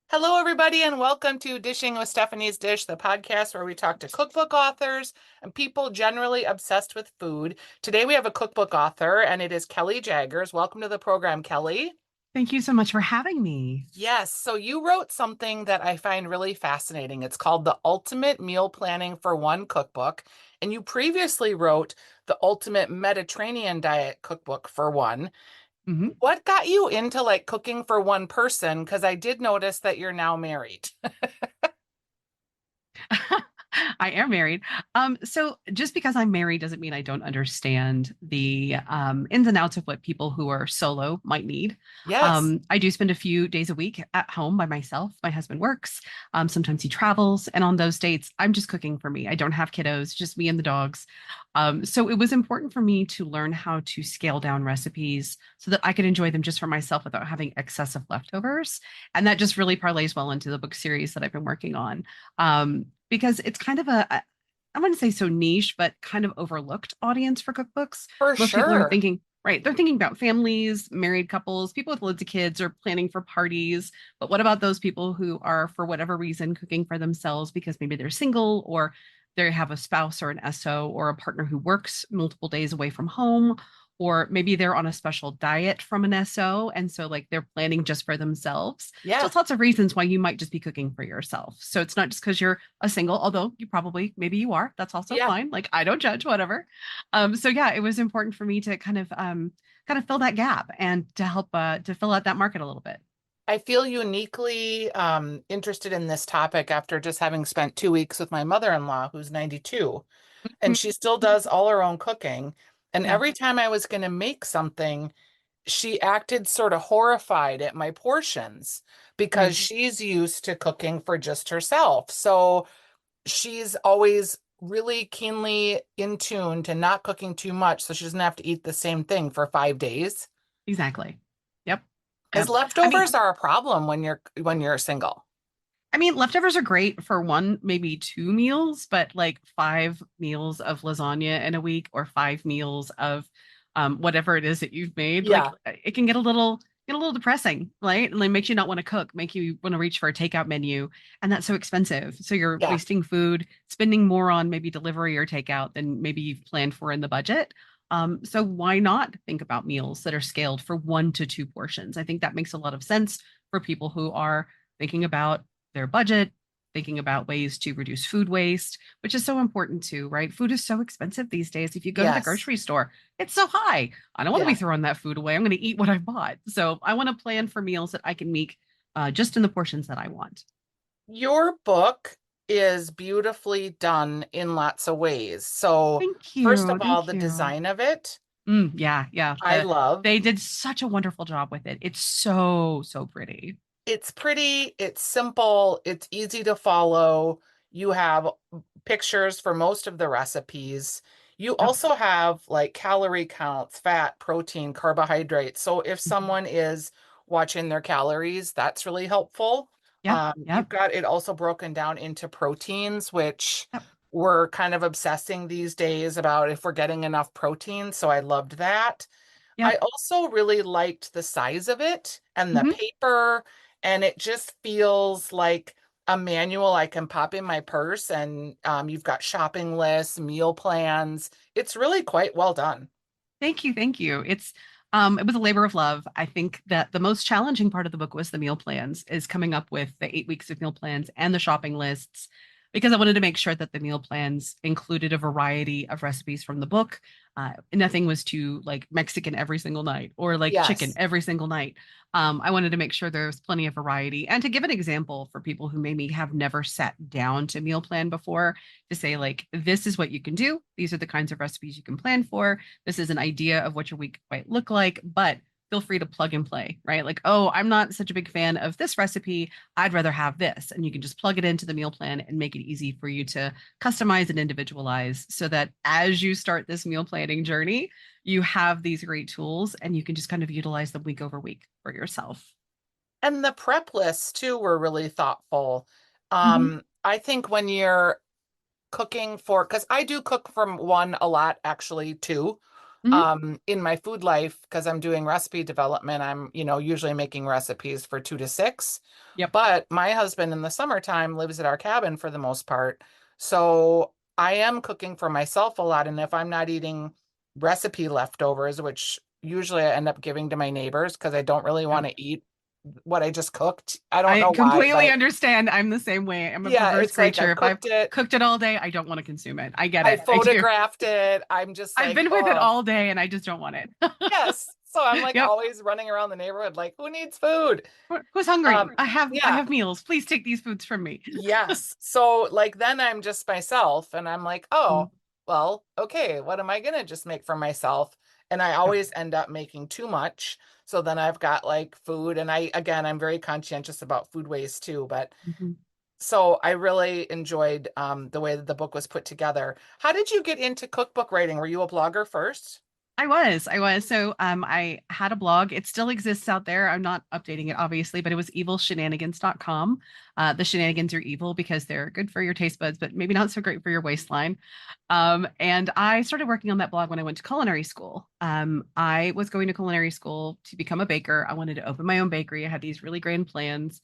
Hello, everybody, and welcome to Dishing with Stephanie's Dish, the podcast where we talk to cookbook authors and people generally obsessed with food. Today we have a cookbook author, and it is Kelly Jaggers. Welcome to the program, Kelly. Thank you so much for having me. Yes, so you wrote something that I find really fascinating. It's called The Ultimate Meal Planning for One Cookbook, and you previously wrote The Ultimate Mediterranean Diet Cookbook for One. Mhm. What got you into like cooking for one person? Because I did notice that you're now married. I am married. So just because I'm married doesn't mean I don't understand the ins and outs of what people who are solo might need. Yes. I do spend a few days a week at home by myself. My husband works. Sometimes he travels, and on those dates, I'm just cooking for me. I don't have kiddos, just me and the dogs. So it was important for me to learn how to scale down recipes so that I could enjoy them just for myself without having excessive leftovers. And that just really parlays well into the book series that I've been working on. Because it's kind of I wouldn't say so niche, but kind of overlooked audience for cookbooks. For Most people are sure. thinking, right, they're thinking about families, married couples, people with loads of kids, or planning for parties. But what about those people who are, for whatever reason, cooking for themselves because maybe they're single or they have a spouse or an SO or a partner who works multiple days away from home, or maybe they're on a special diet from an SO. And so, like, they're planning just for themselves. Yeah. Just lots of reasons why you might just be cooking for yourself. So, it's not just because you're a single, although you probably, maybe you are. That's also Yeah. fine. Like, I don't judge, whatever. So, yeah, it was important for me to kind of fill that gap and to help to fill out that market a little bit. I feel uniquely interested in this topic after just having spent 2 weeks with my mother-in-law, who's 92, and Mhm. she still does all her own cooking. And Yeah. every time I was going to make something, she acted sort of horrified at my portions because Mm. she's used to cooking for just herself. So she's always really keenly in tune to not cooking too much so she doesn't have to eat the same thing for 5 days. Exactly. Yep. Because Yep. I mean, leftovers are a problem when you're single. Leftovers are great for one, maybe two meals, but like 5 meals of lasagna in a week or 5 meals of whatever it is that you've made, like Yeah, it can get a little depressing, right? And like makes you not want to cook, make you want to reach for a takeout menu, and that's so expensive. So you're yeah, wasting food, spending more on maybe delivery or takeout than maybe you've planned for in the budget. So why not think about meals that are scaled for 1 to 2 portions? I think that makes a lot of sense for people who are thinking about their budget, thinking about ways to reduce food waste, which is so important too, right? Food is so expensive these days. If you go to the yes, grocery store, it's so high. I don't want to be yeah. throwing that food away. I'm going to eat what I bought. So I want to plan for meals that I can make just in the portions that I want. Your book is beautifully done in lots of ways. So, Thank first of you. all, Thank the you. design of it, Yeah, yeah. I love. They did such a wonderful job with it. It's so, so pretty. It's pretty, it's simple, it's easy to follow. You have pictures for most of the recipes. You Yep. also have like calorie counts, fat, protein, carbohydrates. So if Mhm. someone is watching their calories, that's really helpful. Yep. You've Yep. got it also broken down into proteins, which Yep. we're kind of obsessing these days about if we're getting enough protein. So I loved that. I Yep. also really liked the size of it and the Hmm. paper, and it just feels like a manual I can pop in my purse, and you've got shopping lists, meal plans. It's really quite well done. Thank you, thank you. It was a labor of love. I think that the most challenging part of the book was the meal plans, is coming up with the 8 weeks of meal plans and the shopping lists, because I wanted to make sure that the meal plans included a variety of recipes from the book. Nothing was too like Mexican every single night or like chicken Yes. every single night. I wanted to make sure there was plenty of variety and to give an example for people who maybe have never sat down to meal plan before, to say like, this is what you can do. These are the kinds of recipes you can plan for. This is an idea of what your week might look like, but feel free to plug and play, right? Like, oh, I'm not such a big fan of this recipe. I'd rather have this. And you can just plug it into the meal plan and make it easy for you to customize and individualize so that as you start this meal planning journey, you have these great tools and you can just kind of utilize them week over week for yourself. And the prep lists too were really thoughtful. Hmm. I think when you're cooking for, because I do cook from one a lot actually too. Hmm. In my food life, because I'm doing recipe development, I'm, usually making recipes for 2 to 6. Yep. But my husband in the summertime lives at our cabin for the most part. So I am cooking for myself a lot. And if I'm not eating recipe leftovers, which usually I end up giving to my neighbors because I don't really want Yep. to eat what I just cooked. I don't I know why, completely but understand. I'm the same way. I'm a yeah, perverse it's like creature. I've If I've cooked it, cooked it all day, I don't want to consume it. I get I it. I do. photographed it. I'm just I've like, been with it oh, all day and I just don't want it. yes. So I'm like Yep. always running around the neighborhood like, who needs food? Who's hungry? I Yeah, have meals. Please take these foods from me. yes. So like then I'm just myself and I'm like, oh, Mm, well, okay, what am I gonna just make for myself? And I yep. always end up making too much. So then I've got like food and I'm very conscientious about food waste too, but Mhm. so I really enjoyed the way that the book was put together. How did you get into cookbook writing? Were you a blogger first? I was. So I had a blog. It still exists out there. I'm not updating it obviously, but it was evilshenanigans.com. The shenanigans are evil because they're good for your taste buds, but maybe not so great for your waistline. And I started working on that blog when I went to culinary school. I was going to culinary school to become a baker. I wanted to open my own bakery. I had these really grand plans.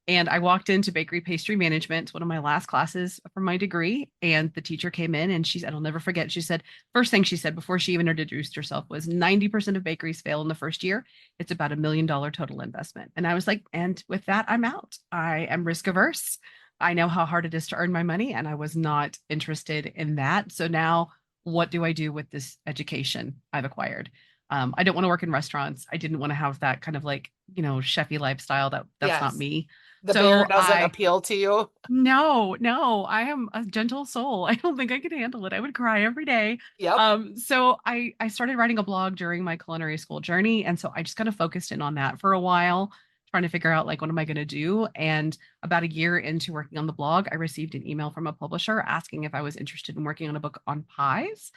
And I walked into bakery pastry management, one of my last classes from my degree. And the teacher came in and she said, I'll never forget. She said, first thing she said before she even introduced herself was 90% of bakeries fail in the first year. It's about $1 million total investment. And I was like, and with that, I'm out. I am risk averse. I know how hard it is to earn my money, and I was not interested in that. So now, what do I do with this education I've acquired? I don't want to work in restaurants. I didn't want to have that kind of like, chefy lifestyle. That's not Yes. me. The bear So doesn't I appeal to you. no, no, I am a gentle soul. I don't think I could handle it. I would cry every day. Yep. So I started writing a blog during my culinary school journey, and so I just kind of focused in on that for a while, trying to figure out like what am I going to do. And about a year into working on the blog, I received an email from a publisher asking if I was interested in working on a book on pies.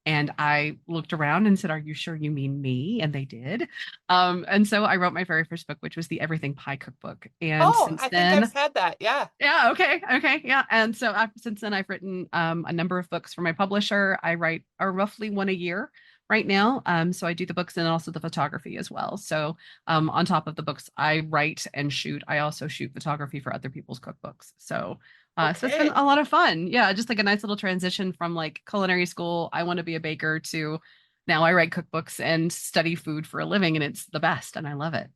And I looked around and said, "Are you sure you mean me?" And they did. And so I wrote my very first book, which was the Everything Pie Cookbook. And Oh, since I think I've then, said that. Yeah. yeah, okay, okay, yeah. And so since then, I've written a number of books for my publisher. I write roughly one a year right now. So I do the books and also the photography as well. So on top of the books I write and shoot, I also shoot photography for other people's cookbooks. So it's been Okay. a lot of fun. Yeah, just like a nice little transition from like culinary school, I want to be a baker, to now I write cookbooks and study food for a living, and it's the best, and I love it.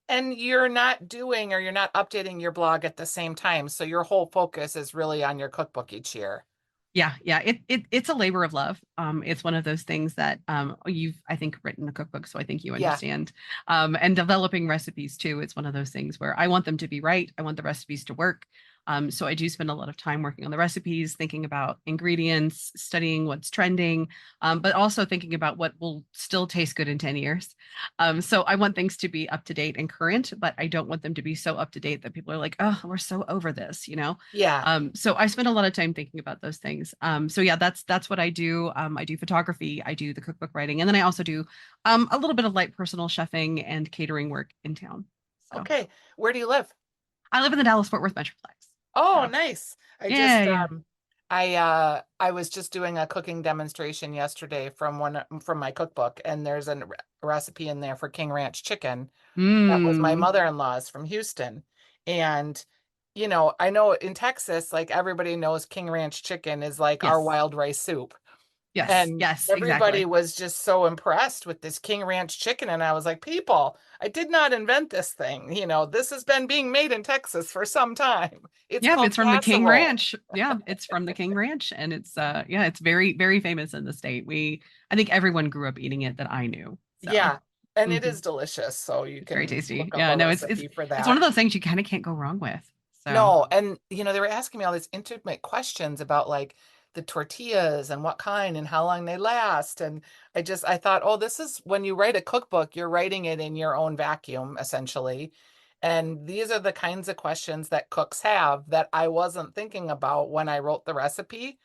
And you're not doing or you're not updating your blog at the same time. So your whole focus is really on your cookbook each year. Yeah, yeah. It's a labor of love. It's one of those things that you've, I think, written a cookbook, so I think you Yeah. understand. And developing recipes too. It's one of those things where I want them to be right. I want the recipes to work. So I do spend a lot of time working on the recipes, thinking about ingredients, studying what's trending, but also thinking about what will still taste good in 10 years. So I want things to be up to date and current, but I don't want them to be so up to date that people are like, oh, we're so over this, you know? Yeah. So I spend a lot of time thinking about those things. So yeah, that's what I do. I do photography, I do the cookbook writing, and then I also do a little bit of light personal chefing and catering work in town. So Okay. Where do you live? I live in the Dallas Fort Worth Metroplex. Oh, So nice. yeah, yeah. I was just doing a cooking demonstration yesterday from my cookbook, and there's a recipe in there for King Ranch chicken. That was my Mm, mother-in-law's from Houston. And I know in Texas, like everybody knows King Ranch chicken is like our yes, wild rice soup. yes, And yes, everybody exactly. was just so impressed with this King Ranch chicken. And I was like, people, I did not invent this thing. This has been being made in Texas for some time. It's Yeah, called it's from the King casserole. Ranch. Yeah, it's from the King Ranch, and it's yeah, it's very, very famous in the state. I think everyone grew up eating it that I knew. So Yeah. And it mhm. is delicious. So you It's very can tasty. look up Yeah, a no, it's recipe for it's one of that. those things you kind of can't go wrong with. So No, and they were asking me all these intimate questions about like the tortillas and what kind and how long they last. And I thought, oh, this is when you write a cookbook, you're writing it in your own vacuum, essentially. And these are the kinds of questions that cooks have that I wasn't thinking about when I wrote the recipe.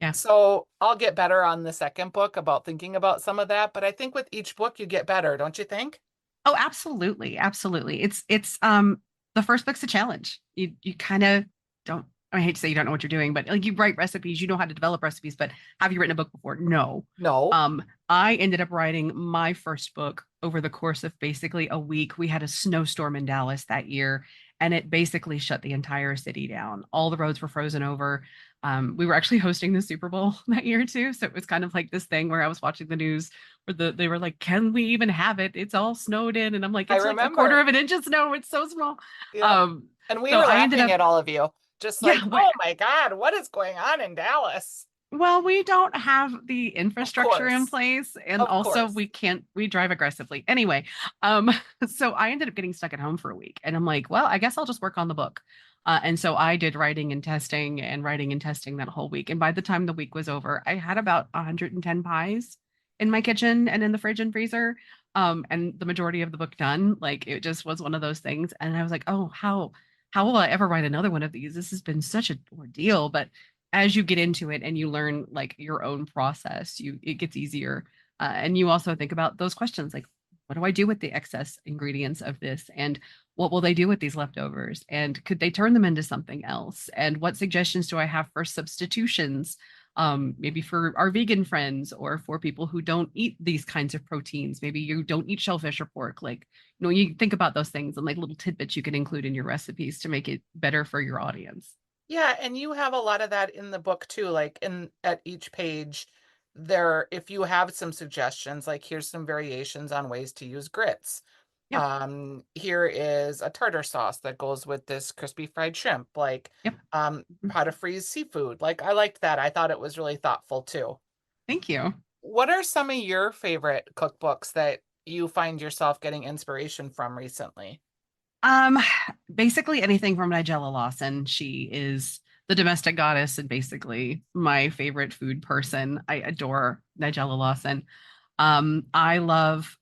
yeah. So I'll get better on the second book about thinking about some of that. But I think with each book, you get better, don't you think? Oh, absolutely, absolutely. It's the first book's a challenge. You kind of don't. I hate to say you don't know what you're doing, but like you write recipes, you know how to develop recipes, but have you written a book before? No. No. I ended up writing my first book over the course of basically a week. We had a snowstorm in Dallas that year, and it basically shut the entire city down. All the roads were frozen over. We were actually hosting the Super Bowl that year too, so it was kind of like this thing where I was watching the news where they were like, "Can we even have it? It's all snowed in," and I'm like, I "It's like a quarter remember. of an inch of snow. It's so small." Yep. Um, And we so were I ended laughing up, at all of you, just yeah, like, oh my God, what is going on in Dallas? well, we don't have the Of infrastructure in course. place, and Of also course. we drive aggressively. Anyway, um, so I ended up getting stuck at home for a week, and I'm like, well, I guess I'll just work on the book. And so I did writing and testing that whole week. And by the time the week was over, I had about 110 pies in my kitchen and in the fridge and freezer. And the majority of the book done. Like it just was one of those things. And I was like, oh, how will I ever write another one of these? This has been such an ordeal. But as you get into it and you learn like your own process, it gets easier. And you also think about those questions like, what do I do with the excess ingredients of this? And what will they do with these leftovers? And could they turn them into something else? And what suggestions do I have for substitutions? Maybe for our vegan friends or for people who don't eat these kinds of proteins. Maybe you don't eat shellfish or pork. Like, you think about those things and like little tidbits you can include in your recipes to make it better for your audience. Yeah, and you have a lot of that in the book too. Like in at each page, there, if you have some suggestions, like here's some variations on ways to use grits. Yep. Here is a tartar sauce that goes with this crispy fried shrimp, like Yep. Mhm. how to freeze seafood. Like I liked that. I thought it was really thoughtful too. Thank you. What are some of your favorite cookbooks that you find yourself getting inspiration from recently? Um, Basically anything from Nigella Lawson. She is the domestic goddess and basically my favorite food person. I adore Nigella Lawson. I love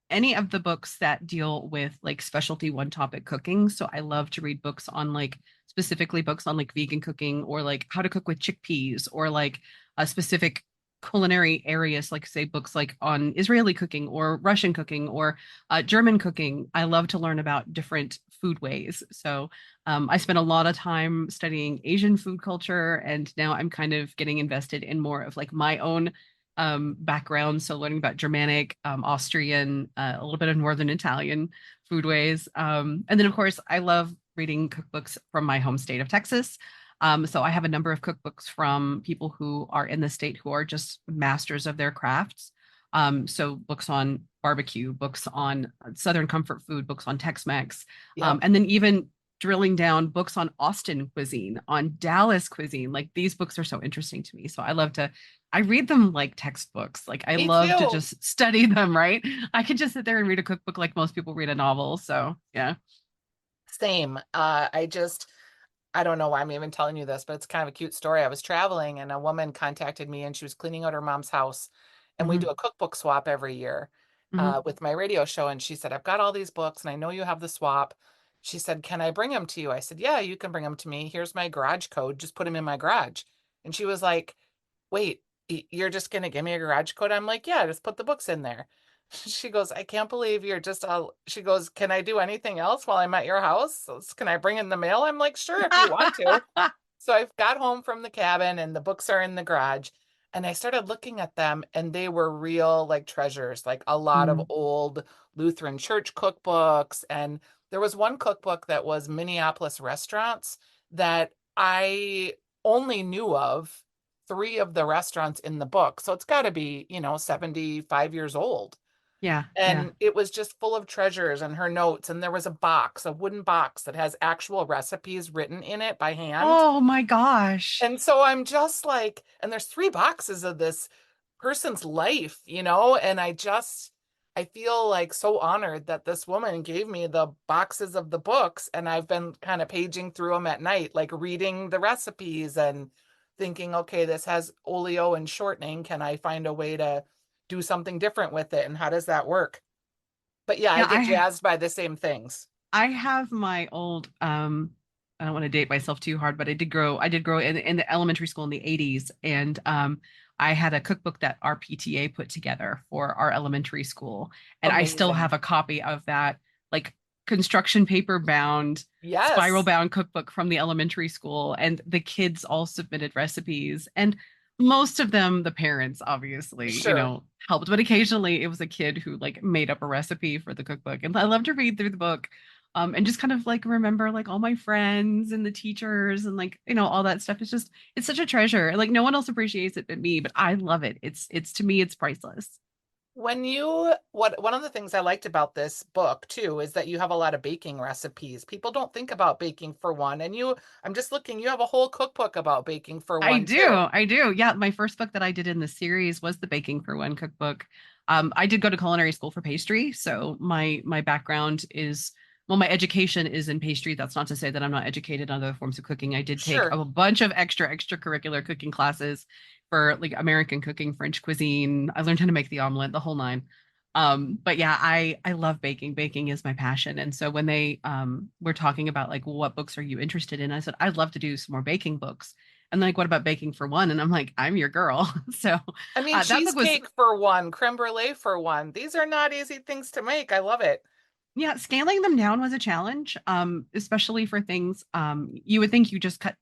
any of the books that deal with like specialty one topic cooking. So I love to read books on like specifically books on like vegan cooking or like how to cook with chickpeas or like a specific culinary areas, like say books like on Israeli cooking or Russian cooking or German cooking. I love to learn about different food ways. So I spent a lot of time studying Asian food culture, and now I'm kind of getting invested in more of like my own background. So learning about Germanic, Austrian, a little bit of Northern Italian foodways. And then of course, I love reading cookbooks from my home state of Texas. So I have a number of cookbooks from people who are in the state who are just masters of their crafts. So books on barbecue, books on Southern comfort food, books on Tex-Mex, Yep. and then even drilling down books on Austin cuisine, on Dallas cuisine. Like these books are so interesting to me. So I read them like textbooks. Like I Me love to too. just study them, right? I could just sit there and read a cookbook like most people read a novel. So yeah. Same. I don't know why I'm even telling you this, but it's kind of a cute story. I was traveling and a woman contacted me and she was cleaning out her mom's house. And we do Hmm. a cookbook swap every year Hmm. with my radio show. And she said, I've got all these books and I know you have the swap. She said, can I bring them to you? I said, yeah, you can bring them to me. Here's my garage code. Just put them in my garage. And she was like, wait, you're just going to give me a garage code? I'm like, yeah, just put the books in there. She goes, I can't believe you're just all, she goes, can I do anything else while I'm at your house? Can I bring in the mail? I'm like, sure, if you want to. So I got home from the cabin and the books are in the garage. And I started looking at them and they were real like treasures, like a lot of Mm, old Lutheran church cookbooks. And there was one cookbook that was Minneapolis restaurants that I only knew of three of the restaurants in the book. So it's got to be, 75 years old. yeah, yeah. And it was just full of treasures and her notes. And there was a box, a wooden box that has actual recipes written in it by hand. Oh my gosh. And so I'm just like, and there's three boxes of this person's life, and I feel like so honored that this woman gave me the boxes of the books. And I've been kind of paging through them at night, like reading the recipes and thinking, okay, this has oleo and shortening. Can I find a way to do something different with it? And how does that work? But yeah, I Yeah, get jazzed by the same things. I have my old I don't want to date myself too hard, but I did grow in the elementary school in the 80s, and I had a cookbook that our PTA put together for our elementary school, and I still Amazing. have a copy of that, like construction paper bound, spiral Yes, bound cookbook from the elementary school, and the kids all submitted recipes. And most of them, the parents obviously, sure. helped, but occasionally it was a kid who like made up a recipe for the cookbook. And I love to read through the book. And just kind of like remember like all my friends and the teachers and like all that stuff. It's such a treasure. Like no one else appreciates it but me, but I love it. It's to me it's priceless. One of the things I liked about this book too is that you have a lot of baking recipes. People don't think about baking for one, and I'm just looking, you have a whole cookbook about baking for I one do. too. I do. Yeah, my first book that I did in the series was the Baking for One cookbook. I did go to culinary school for pastry, so my background is well, my education is in pastry. That's not to say that I'm not educated on other forms of cooking. I did take Sure. a bunch of extracurricular cooking classes for like American cooking, French cuisine. I learned how to make the omelet, the whole nine. But yeah, I love baking. Baking is my passion. And so when they were talking about like, well, what books are you interested in? I said, I'd love to do some more baking books. And like, what about baking for one? And I'm like, I'm your girl. So I mean, that book was, cheesecake for one, creme brulee for one. These are not easy things to make. I love it. yeah, scaling them down was a challenge, especially for things you would think you just cut,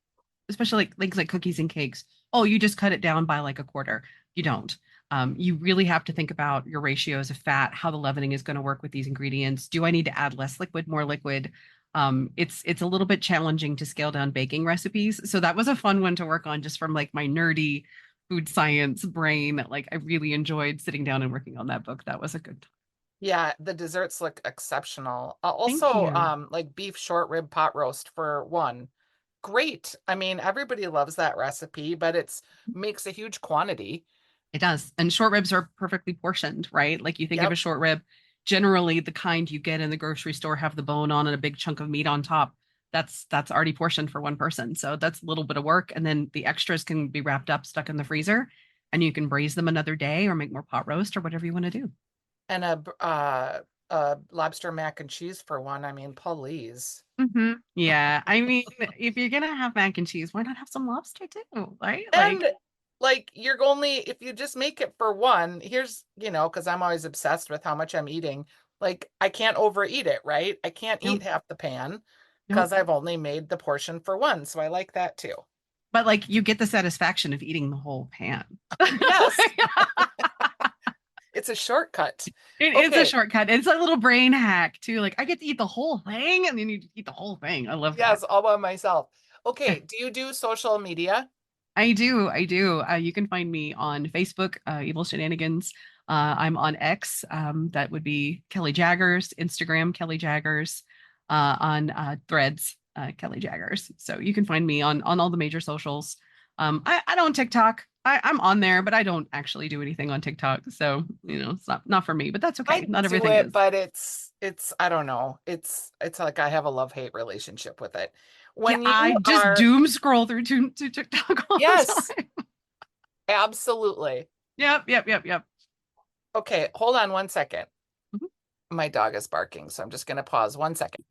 especially like things like cookies and cakes. Oh, you just cut it down by like a quarter. You don't. You really have to think about your ratios of fat, how the leavening is going to work with these ingredients. Do I need to add less liquid, more liquid? It's a little bit challenging to scale down baking recipes. So that was a fun one to work on just from like my nerdy food science brain. Like I really enjoyed sitting down and working on that book. That was a good time. Yeah, the desserts look exceptional. Thank Also, you. like beef short rib pot roast for one. Great. I mean, everybody loves that recipe, but it's makes a huge quantity. It does. And short ribs are perfectly portioned, right? Like you think of a Yep. short rib, generally the kind you get in the grocery store have the bone on and a big chunk of meat on top. That's already portioned for one person. So that's a little bit of work. And then the extras can be wrapped up, stuck in the freezer, and you can braise them another day or make more pot roast or whatever you want to do. And a lobster mac and cheese for one. I mean, please. Yeah. I mean, if you're gonna have mac and cheese, why not have some lobster too? Right? And Like, like you're only if you just make it for one, here's, because I'm always obsessed with how much I'm eating. Like I can't overeat it, right? I can't eat nope, half the pan nope. because I've only made the portion for one. So I like that too. But like you get the satisfaction of eating the whole pan. Yes, it's a shortcut. It is a Okay. shortcut. It's a little brain hack too. Like I get to eat the whole thing and then you eat the whole thing. I love that. Yes, all by myself. Okay, do you do social media? I do. I do. You can find me on Facebook, Evil Shenanigans. I'm on X. That would be Kelly Jaggers, Instagram, Kelly Jaggers, on Threads, Kelly Jaggers. So you can find me on all the major socials. I don't TikTok. I'm on there, but I don't actually do anything on TikTok. So, it's not for me, but that's I okay. Not do everything it, is. but it's I don't know. It's like I have a love-hate relationship with it. Yeah, When I you just are doom scroll through to TikTok all the Yes, time. absolutely. Yep, yep, yep, yep. Okay, hold on one second. Mhm, My dog is barking, so I'm just going to pause 1 second.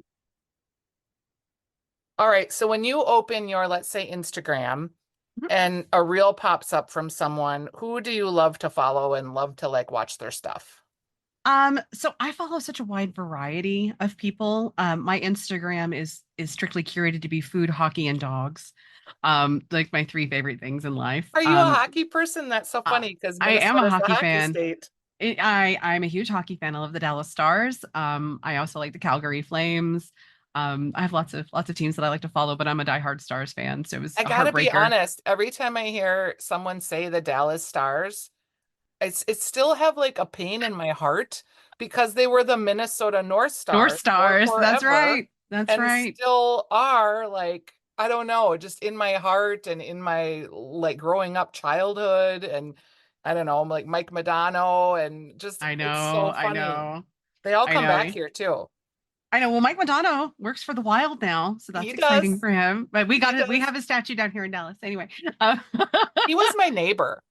All right, so when you open your, let's say, Instagram mhm. and a reel pops up from someone, who do you love to follow and love to like watch their stuff? So I follow such a wide variety of people. My Instagram is strictly curated to be food, hockey, and dogs. Like my three favorite things in life. Are you a hockey person? That's so Uh, funny because I am a Minnesota's the hockey hockey fan. state. I'm a huge hockey fan. I love the Dallas Stars. I also like the Calgary Flames. I have lots of teams that I like to follow, but I'm a diehard Stars fan, so it was I a gotta be heartbreaker. honest, every time I hear someone say the Dallas Stars, it still have like a pain in my heart because they were the Minnesota North North Stars for Stars. That's forever right. That's and right. still are like, I don't know, just in my heart and in my like growing up childhood and I don't know, like Mike Modano and just I it's so know. I funny. know. They all I come back know. here too. I know. Well, Mike Modano works for the Wild now, so that's He exciting does. for him. But we He got it. We does. have a statue down here in Dallas. Anyway, uh, He was my neighbor.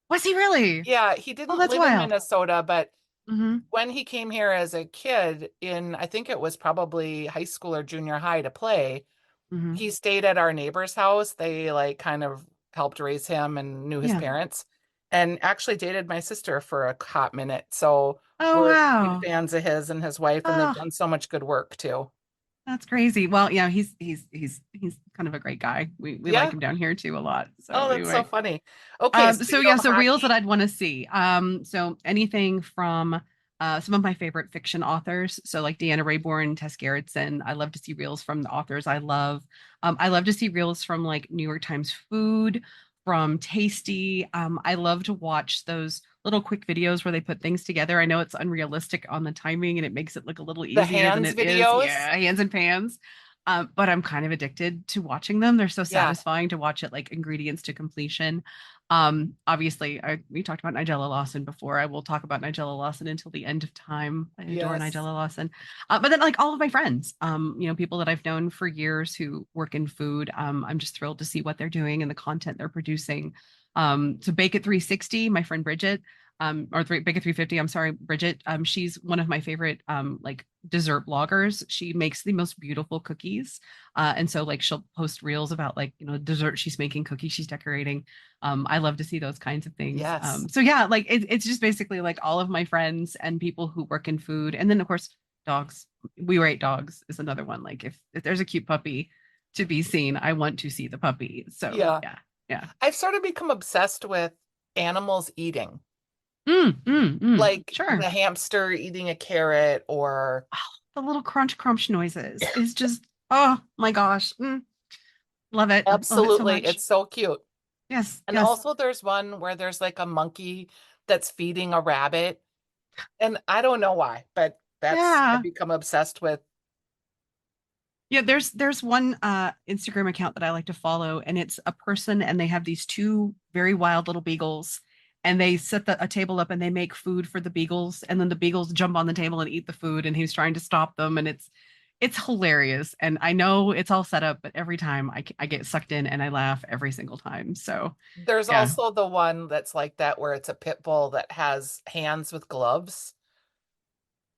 was he really? Yeah, he Oh, didn't that's live in wild. Minnesota, but Hmm. when he came here as a kid in, I think it was probably high school or junior high to play, Hmm. he stayed at our neighbor's house. They like kind of helped raise him and knew his Yeah. parents. and actually dated my sister for a hot minute. So Oh, we're big wow. fans of his and his wife, and they've Oh, done so much good work too. that's crazy. Well, yeah, he's kind of a great guy. We like Yeah. him down here too a lot. So Oh, that's so anyway. funny. Okay, so So you yeah, know so reels that hockey, I'd want to see. So anything from some of my favorite fiction authors. So like Deanna Raybourn, Tess Gerritsen. I love to see reels from the authors I love. I love to see reels from like New York Times Food, from Tasty. I love to watch those little quick videos where they put things together. I know it's unrealistic on the timing and it makes it look a little the easier than hands it is. videos. Yeah, hands and pans. But I'm kind of addicted to watching them. They're so Yeah. satisfying to watch it like ingredients to completion. Obviously, we talked about Nigella Lawson before. I will talk about Nigella Lawson until the end of time. I adore Yes. Nigella Lawson. But then like all of my friends, people that I've known for years who work in food, I'm just thrilled to see what they're doing and the content they're producing. So Bake It 360, my friend Bridget, Bake It 350, I'm sorry, Bridget. She's one of my favorite like dessert bloggers. She makes the most beautiful cookies. And so like she'll post reels about like, dessert she's making, cookies she's decorating. I love to see those kinds of things. Yes. So yeah, like it's just basically like all of my friends and people who work in food. And then of course, dogs. We rate dogs is another one. Like if there's a cute puppy to be seen, I want to see the puppy. So Yeah. yeah, yeah. I've sort of become obsessed with animals eating, like Sure. the hamster eating a carrot or Oh, the little crunch crunch noises is just, oh my gosh. Love it. Love it so absolutely, much. it's so cute. Yes, And yes. also there's one where there's like a monkey that's feeding a rabbit. And I don't know why, but that's I've Yeah. become obsessed with. Yeah, there's one Instagram account that I like to follow, and it's a person, and they have these two very wild little beagles, and they set a table up and they make food for the beagles, and then the beagles jump on the table and eat the food, and he's trying to stop them, and it's hilarious. And I know it's all set up, but every time I get sucked in and I laugh every single time. So There's yeah, also the one that's like that where it's a pit bull that has hands with gloves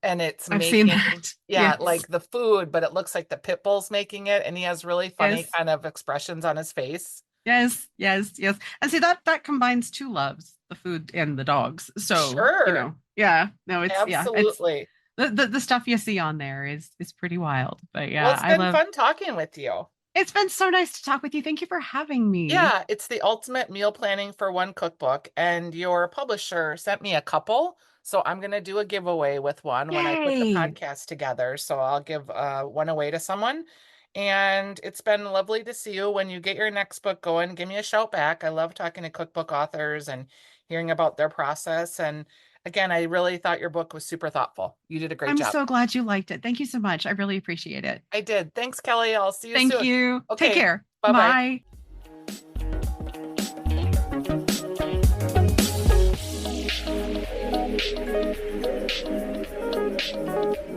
and it's I've seen making, that. yeah, Yes, like the food, but it looks like the pit bull's making it and he has really funny yes, kind of expressions on his face. yes, yes, yes. And see that combines two loves, the food and the dogs. So, Sure. yeah, no, it's Absolutely. the stuff you see on there is pretty wild. But Well, yeah, it's I been love fun talking with you. it's been so nice to talk with you. Thank you for having me. Yeah, it's the ultimate meal planning for one cookbook, and your publisher sent me a couple. So I'm going to do a giveaway with one when I put the Yay. podcast together. So I'll give one away to someone. And it's been lovely to see you. When you get your next book going, give me a shout back. I love talking to cookbook authors and hearing about their process. And again, I really thought your book was super thoughtful. You did a great I'm job. so glad you liked it. Thank you so much. I really appreciate it. I did. Thanks, Kelly. I'll see you Thank soon. you. Take Okay. care. Bye-bye. Bye.